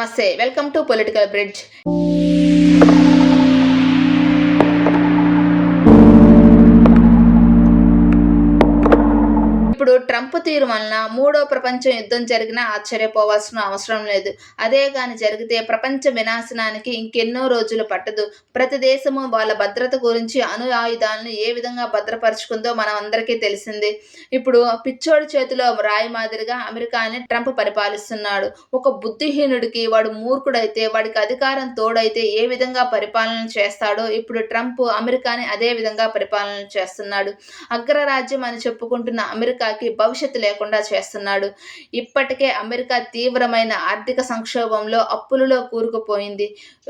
నమస్తే, welcome to political bridge. ఇప్పుడు Trump తీరు వలన మూడో ప్రపంచ యుద్ధం జరిగినా ఆశ్చర్యపోవాల్సిన అవసరం లేదు. అదే గాని జరిగితే ప్రపంచ వినాశనానికి ఇంకెన్నో రోజులు పట్టదు. ప్రతి దేశము వాళ్ళ భద్రత గురించి అణు ఆయుధాలను ఏ విధంగా భద్రపరుచుకుందో మనం అందరికీ తెలిసిందే. ఇప్పుడు పిచ్చోడి చేతిలో రాయి మాదిరిగా అమెరికాని ట్రంప్ పరిపాలిస్తున్నాడు. ఒక బుద్ధిహీనుడికి, వాడు మూర్ఖుడైతే, వాడికి అధికారం తోడైతే ఏ విధంగా పరిపాలన చేస్తాడో ఇప్పుడు ట్రంప్ అమెరికాని అదే విధంగా పరిపాలన చేస్తున్నాడు. అగ్రరాజ్యం అని చెప్పుకుంటున్న అమెరికాకి భవిష్యత్తు లేకుండా చేస్తున్నాడు. ఇప్పటికే అమెరికా తీవ్రమైన ఆర్థిక సంక్షోభంలో, అప్పులలో కూరుకుపోయింది.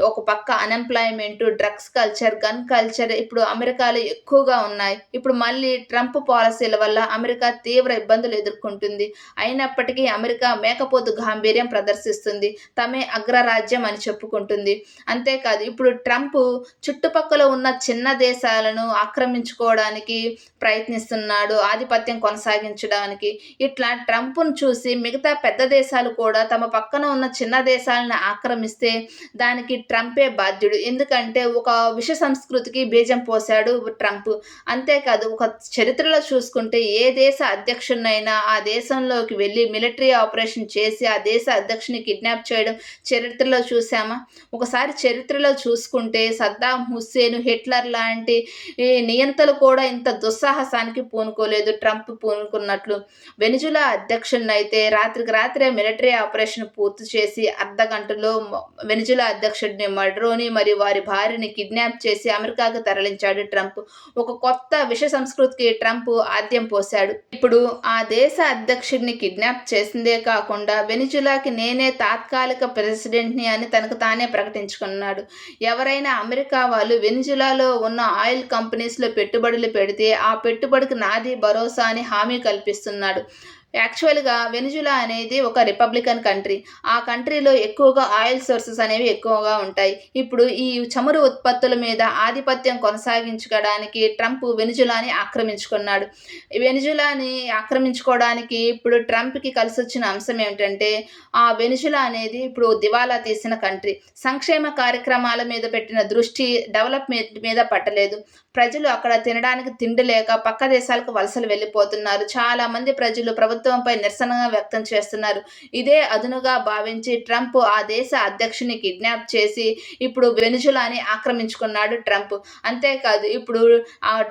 ఒక పక్క unemployment, drugs culture, gun culture ఇప్పుడు అమెరికాలో ఎక్కువగా ఉన్నాయి. ఇప్పుడు మళ్ళీ ట్రంప్ పాలసీల వల్ల అమెరికా తీవ్ర ఇబ్బందులు ఎదుర్కొంటుంది. అయినప్పటికీ అమెరికా మేకపోతు గాంభీర్యం ప్రదర్శిస్తుంది. తమే అగ్రరాజ్యం అని చెప్పుకుంటుంది. అంతేకాదు, ఇప్పుడు ట్రంప్ చుట్టుపక్కల ఉన్న చిన్న దేశాలను ఆక్రమించుకోవడానికి ప్రయత్నిస్తున్నాడు, ఆధిపత్యం కొనసాగించడానికి. ఇట్లా ట్రంప్ను చూసి మిగతా పెద్ద దేశాలు కూడా తమ పక్కన ఉన్న చిన్న దేశాలను ఆక్రమిస్తే దానికి ట్రంపే బాధ్యుడు. ఎందుకంటే ఒక విష సంస్కృతికి బీజం పోశాడు ట్రంప్. అంతేకాదు, ఒక చరిత్రలో చూసుకుంటే ఏ దేశ అధ్యక్షుడినైనా ఆ దేశంలోకి వెళ్ళి మిలిటరీ ఆపరేషన్ చేసి ఆ దేశ అధ్యక్షుని కిడ్నాప్ చేయడం చరిత్రలో చూసామా? ఒకసారి చరిత్రలో చూసుకుంటే సద్దాం హుస్సేన్, హిట్లర్ లాంటి నియంతలు కూడా ఇంత దుస్సాహసానికి పూనుకోలేదు ట్రంప్ పూనుకున్నట్లు. వెనిజులా అధ్యక్షుడినైతే రాత్రికి రాత్రే మిలిటరీ ఆపరేషన్ పూర్తి చేసి అర్ధ గంటలో వెనిజులా అధ్యక్షుడిని మడ్రోని మరియు వారి భార్యని కిడ్నాప్ చేసి అమెరికాకు తరలించాడు ట్రంప్. ఒక కొత్త విష సంస్కృతికి ట్రంప్ ఆద్యం పోశాడు. ఇప్పుడు ఆ దేశ అధ్యక్షుడిని కిడ్నాప్ చేసిందే కాకుండా వెనిజులాకి నేనే తాత్కాలిక ప్రెసిడెంట్ని అని తనకు తానే ప్రకటించుకున్నాడు. ఎవరైనా అమెరికా వాళ్ళు వెనిజులాలో ఉన్న ఆయిల్ కంపెనీస్లో పెట్టుబడులు పెడితే ఆ పెట్టుబడికి నాది భరోసా అని హామీ కల్పిస్తున్నాడు. యాక్చువల్గా వెనిజులా అనేది ఒక రిపబ్లికన్ కంట్రీ. ఆ కంట్రీలో ఎక్కువగా ఆయిల్ సోర్సెస్ అనేవి ఎక్కువగా ఉంటాయి. ఇప్పుడు ఈ చమురు ఉత్పత్తుల మీద ఆధిపత్యం కొనసాగించుకోవడానికి ట్రంప్ వెనిజులాని ఆక్రమించుకున్నాడు. వెనిజులాని ఆక్రమించుకోవడానికి ఇప్పుడు ట్రంప్కి కలిసి వచ్చిన అంశం ఏమిటంటే, ఆ వెనిజులా అనేది ఇప్పుడు దివాలా తీసిన కంట్రీ. సంక్షేమ కార్యక్రమాల మీద పెట్టిన దృష్టి డెవలప్మెంట్ మీద పట్టలేదు. ప్రజలు అక్కడ తినడానికి తిండి లేక పక్క దేశాలకు వలసలు వెళ్ళిపోతున్నారు. చాలా మంది ప్రజలు ప్రభుత్వంపై నిరసనగా వ్యక్తం చేస్తున్నారు. ఇదే అదునుగా భావించి ట్రంప్ ఆ దేశ అధ్యక్షుని కిడ్నాప్ చేసి ఇప్పుడు వెనిజులాని ఆక్రమించుకున్నాడు ట్రంప్. అంతేకాదు, ఇప్పుడు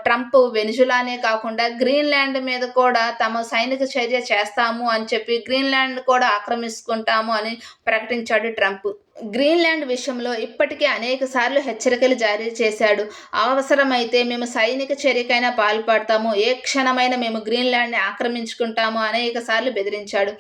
ట్రంప్ వెనిజులానే కాకుండా గ్రీన్లాండ్ మీద కూడా తమ సైనిక చర్య చేస్తాము అని చెప్పి గ్రీన్లాండ్ కూడా ఆక్రమించుకుంటాము అని ప్రకటించాడు ట్రంప్. గ్రీన్లాండ్ విషయంలో ఇప్పటికే అనేక సార్లు హెచ్చరికలు జారీ చేశాడు. అవసరమైతే మేము సైనిక చర్యకైనా పాల్పడతాము, ఏ క్షణమైనా మేము గ్రీన్లాండ్ని ఆక్రమించుకుంటాము అనేక సార్లు బెదిరించాడు.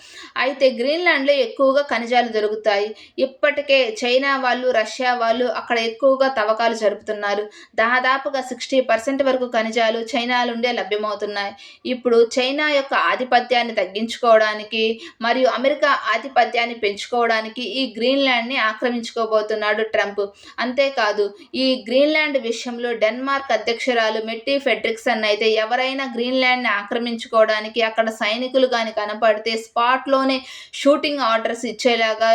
అయితే గ్రీన్లాండ్లో ఎక్కువగా ఖనిజాలు దొరుకుతాయి. ఇప్పటికే చైనా వాళ్ళు, రష్యా వాళ్ళు అక్కడ ఎక్కువగా తవ్వకాలు జరుపుతున్నారు. దాదాపుగా 60% వరకు ఖనిజాలు చైనా నుండే లభ్యమవుతున్నాయి. ఇప్పుడు చైనా యొక్క ఆధిపత్యాన్ని తగ్గించుకోవడానికి మరియు అమెరికా ఆధిపత్యాన్ని పెంచుకోవడానికి ఈ గ్రీన్లాండ్ని ఆక్రమించుకోబోతున్నాడు ట్రంప్. అంతేకాదు, ఈ గ్రీన్లాండ్ విషయంలో డెన్మార్క్ అధ్యక్షురాలు మెట్టి ఫెడ్రిక్సన్ అయితే ఎవరైనా గ్రీన్లాండ్ని ఆక్రమించుకోవడానికి అక్కడ సైనికులు కానీ కనపడితే స్పాట్లోనే షూటింగ్ ఆర్డర్స్ ఇచ్చేలాగా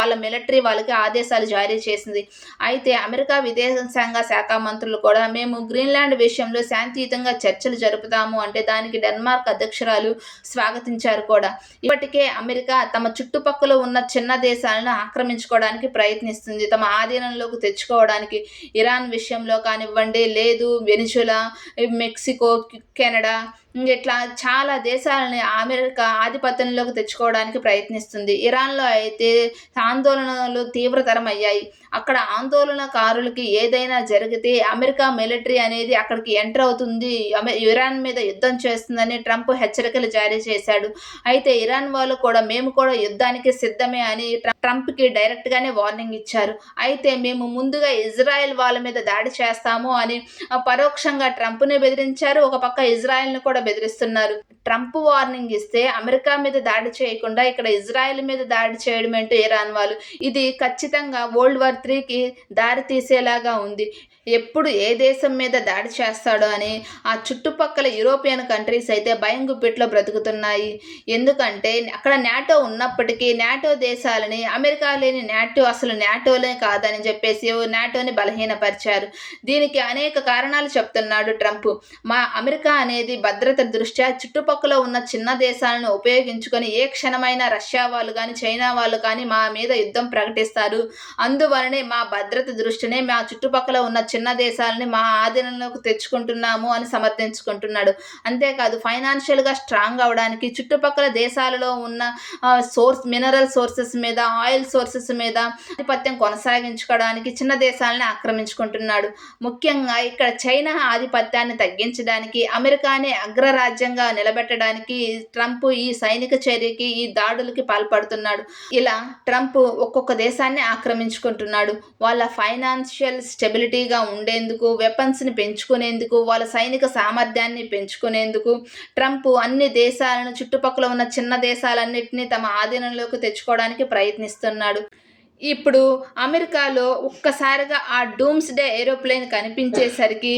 వాళ్ళ మిలిటరీ వాళ్ళకి ఆదేశాలు జారీ చేసింది. అయితే అమెరికా విదేశాంగ శాఖ మంత్రులు కూడా మేము గ్రీన్లాండ్ విషయంలో శాంతియుతంగా చర్చలు జరుపుతాము అంటే దానికి డెన్మార్క్ అధ్యక్షురాలు స్వాగతించారు కూడా. ఇప్పటికే అమెరికా తమ చుట్టుపక్కల ఉన్న చిన్న దేశాలను ఆక్రమించుకోవడానికి ప్రయత్నిస్తుంది, తమ ఆధీనంలోకి తెచ్చుకోవడానికి. ఇరాన్ విషయంలో కానివ్వండి, లేదు వెనిజులా, మెక్సికో, కెనడా, ఇట్లా చాలా దేశాలని అమెరికా ఆధిపత్యంలోకి తెచ్చుకోవడానికి ప్రయత్నిస్తుంది. ఇరాన్లో అయితే ఆందోళనలు తీవ్రతరం అయ్యాయి. అక్కడ ఆందోళనకారులకి ఏదైనా జరిగితే అమెరికా మిలిటరీ అనేది అక్కడికి ఎంటర్ అవుతుంది, ఇరాన్ మీద యుద్ధం చేస్తుందని ట్రంప్ హెచ్చరికలు జారీ చేశాడు. అయితే ఇరాన్ వాళ్ళు కూడా మేము కూడా యుద్ధానికి సిద్ధమే అని ట్రంప్కి డైరెక్ట్గానే వార్నింగ్ ఇచ్చారు. అయితే మేము ముందుగా ఇజ్రాయెల్ వాళ్ళ మీద దాడి చేస్తాము అని పరోక్షంగా ట్రంప్ని బెదిరించారు. ఒక పక్క ఇజ్రాయెల్ని కూడా బెదిరిస్తున్నారు. ట్రంప్ వార్నింగ్ ఇస్తే అమెరికా మీద దాడి చేయకుండా ఇక్కడ ఇజ్రాయెల్ మీద దాడి చేయడం ఏంటో ఇరాన్ వాళ్ళు. ఇది ఖచ్చితంగా వరల్డ్ వార్ 3కి దారి తీసేలాగా ఉంది. ఎప్పుడు ఏ దేశం మీద దాడి చేస్తాడో అని ఆ చుట్టుపక్కల యూరోపియన్ కంట్రీస్ అయితే భయం గుప్పిట్లో బ్రతుకుతున్నాయి. ఎందుకంటే అక్కడ నాటో ఉన్నప్పటికీ నాటో దేశాలని అమెరికా లేని నాటో అసలు నాటోలే కాదని చెప్పేసి నాటోని బలహీనపరిచారు. దీనికి అనేక కారణాలు చెప్తున్నాడు ట్రంప్. అమెరికా అనేది భద్రత దృష్ట్యా చుట్టుపక్కల ఉన్న చిన్న దేశాలను ఉపయోగించుకొని ఏ క్షణమైనా రష్యా వాళ్ళు కానీ చైనా వాళ్ళు కానీ మా మీద యుద్ధం ప్రకటిస్తారు. అందువలనే మా భద్రత దృష్టినే మా చుట్టుపక్కల ఉన్న చిన్న దేశాలని మా ఆధీనంలోకి తెచ్చుకుంటున్నాము అని సమర్థించుకుంటున్నాడు. అంతేకాదు ఫైనాన్షియల్గా స్ట్రాంగ్ అవడానికి చుట్టుపక్కల దేశాలలో ఉన్న మినరల్ సోర్సెస్ మీద ఆయిల్ సోర్సెస్ మీద ఆధిపత్యం కొనసాగించుకోవడానికి చిన్న దేశాలని ఆక్రమించుకుంటున్నాడు. ముఖ్యంగా ఇక్కడ చైనా ఆధిపత్యాన్ని తగ్గించడానికి అమెరికాని అగ్రరాజ్యంగా నిలబెట్టడానికి ట్రంప్ ఈ సైనిక చర్యకి ఈ దాడులకి పాల్పడుతున్నాడు. ఇలా ట్రంప్ ఒక్కొక్క దేశాన్ని ఆక్రమించుకుంటున్నాడు. వాళ్ళ ఫైనాన్షియల్ స్టెబిలిటీగా ఉండేందుకు, వెపన్స్ని పెంచుకునేందుకు, వాళ్ళ సైనిక సామర్థ్యాన్ని పెంచుకునేందుకు ట్రంప్ అన్ని దేశాలను చుట్టుపక్కల ఉన్న చిన్న దేశాలన్నింటినీ తమ ఆధీనంలోకి తెచ్చుకోవడానికి ప్రయత్నిస్తున్నాడు. ఇప్పుడు అమెరికాలో ఒక్కసారిగా ఆ డూమ్స్డే ఏరోప్లేన్ కనిపించేసరికి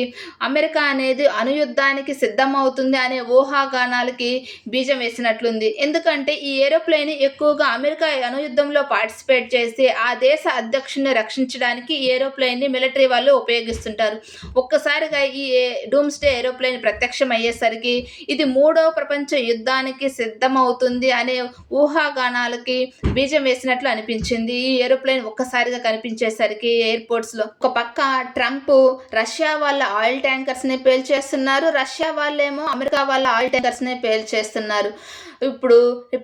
అమెరికా అనేది అణుయుద్ధానికి సిద్ధమవుతుంది అనే ఊహాగానాలకి బీజం వేసినట్లుంది. ఎందుకంటే ఈ ఏరోప్లేన్ ఎక్కువగా అమెరికా అణుయుద్ధంలో పార్టిసిపేట్ చేసి ఆ దేశ అధ్యక్షుడిని రక్షించడానికి ఈ ఏరోప్లేన్ని మిలిటరీ వాళ్ళు ఉపయోగిస్తుంటారు. ఒక్కసారిగా ఈ డూమ్స్డే ఏరోప్లేన్ ప్రత్యక్షం అయ్యేసరికి ఇది 3వ ప్రపంచ యుద్ధానికి సిద్ధమవుతుంది అనే ఊహాగానాలకి బీజం వేసినట్లు అనిపించింది. ఈ ఏరోప్లేన్ ఒక్కసారిగా కనిపించేసరికి ఎయిర్పోర్ట్స్లో ఒక పక్క ట్రంప్ రష్యా వాళ్ళ ఆయిల్ ట్యాంకర్స్ని పేల్చేస్తున్నారు, రష్యా వాళ్ళేమో అమెరికా వాళ్ళ ఆయిల్ ట్యాంకర్స్ని పేల్చేస్తున్నారు. ఇప్పుడు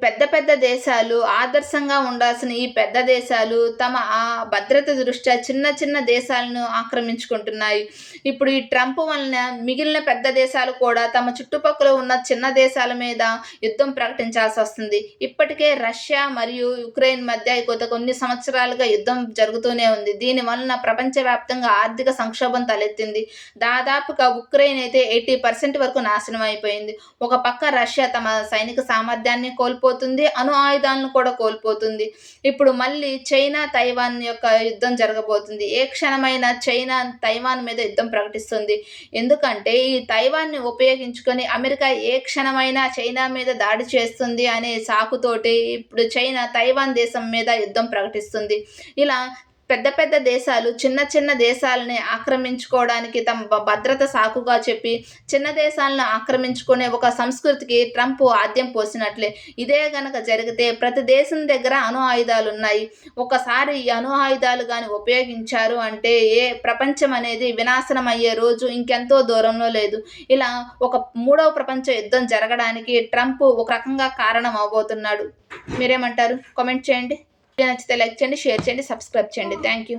పెద్ద పెద్ద దేశాలు ఆదర్శంగా ఉండాల్సిన ఈ పెద్ద దేశాలు తమ ఆ భద్రత దృష్ట్యా చిన్న చిన్న దేశాలను ఆక్రమించుకుంటున్నాయి. ఇప్పుడు ఈ ట్రంప్ వలన మిగిలిన పెద్ద దేశాలు కూడా తమ చుట్టుపక్కల ఉన్న చిన్న దేశాల మీద యుద్ధం ప్రకటించాల్సి వస్తుంది. ఇప్పటికే రష్యా మరియు యుక్రెయిన్ మధ్య కొన్ని సంవత్సరాలుగా యుద్ధం జరుగుతూనే ఉంది. దీని వలన ప్రపంచవ్యాప్తంగా ఆర్థిక సంక్షోభం తలెత్తింది. దాదాపుగా ఉక్రెయిన్ అయితే 80% వరకు నాశనం అయిపోయింది. ఒక పక్క రష్యా తమ సైనిక సామర్థ్యాన్ని కోల్పోతుంది, అణు ఆయుధాలను కూడా కోల్పోతుంది. ఇప్పుడు మళ్ళీ చైనా తైవాన్ యొక్క యుద్ధం జరగబోతుంది. ఏ క్షణమైనా చైనా తైవాన్ మీద యుద్ధం ప్రకటిస్తుంది. ఎందుకంటే ఈ తైవాన్ని ఉపయోగించుకొని అమెరికా ఏ క్షణమైనా చైనా మీద దాడి చేస్తుంది అనే సాకుతోటి ఇప్పుడు చైనా తైవాన్ దేశం మీద యుద్ధం ప్రకటిస్తుంది. ఇలా పెద్ద పెద్ద దేశాలు చిన్న చిన్న దేశాలని ఆక్రమించుకోవడానికి తమ భద్రత సాకుగా చెప్పి చిన్న దేశాలను ఆక్రమించుకునే ఒక సంస్కృతికి ట్రంప్ ఆద్యం పోసినట్లే. ఇదే గనక జరిగితే ప్రతి దేశం దగ్గర అణు ఆయుధాలు ఉన్నాయి. ఒకసారి ఈ అణు ఆయుధాలు కానీ ఉపయోగించారు అంటే ప్రపంచం అనేది వినాశనం అయ్యే రోజు ఇంకెంతో దూరంలో లేదు. ఇలా ఒక 3వ ప్రపంచ యుద్ధం జరగడానికి ట్రంప్ ఒక రకంగా కారణం అవబోతున్నాడు. మీరేమంటారు? కామెంట్ చేయండి. వీడియో నచ్చితే లైక్ చేయండి, షేర్ చేయండి, సబ్స్క్రైబ్ చేయండి. Thank you.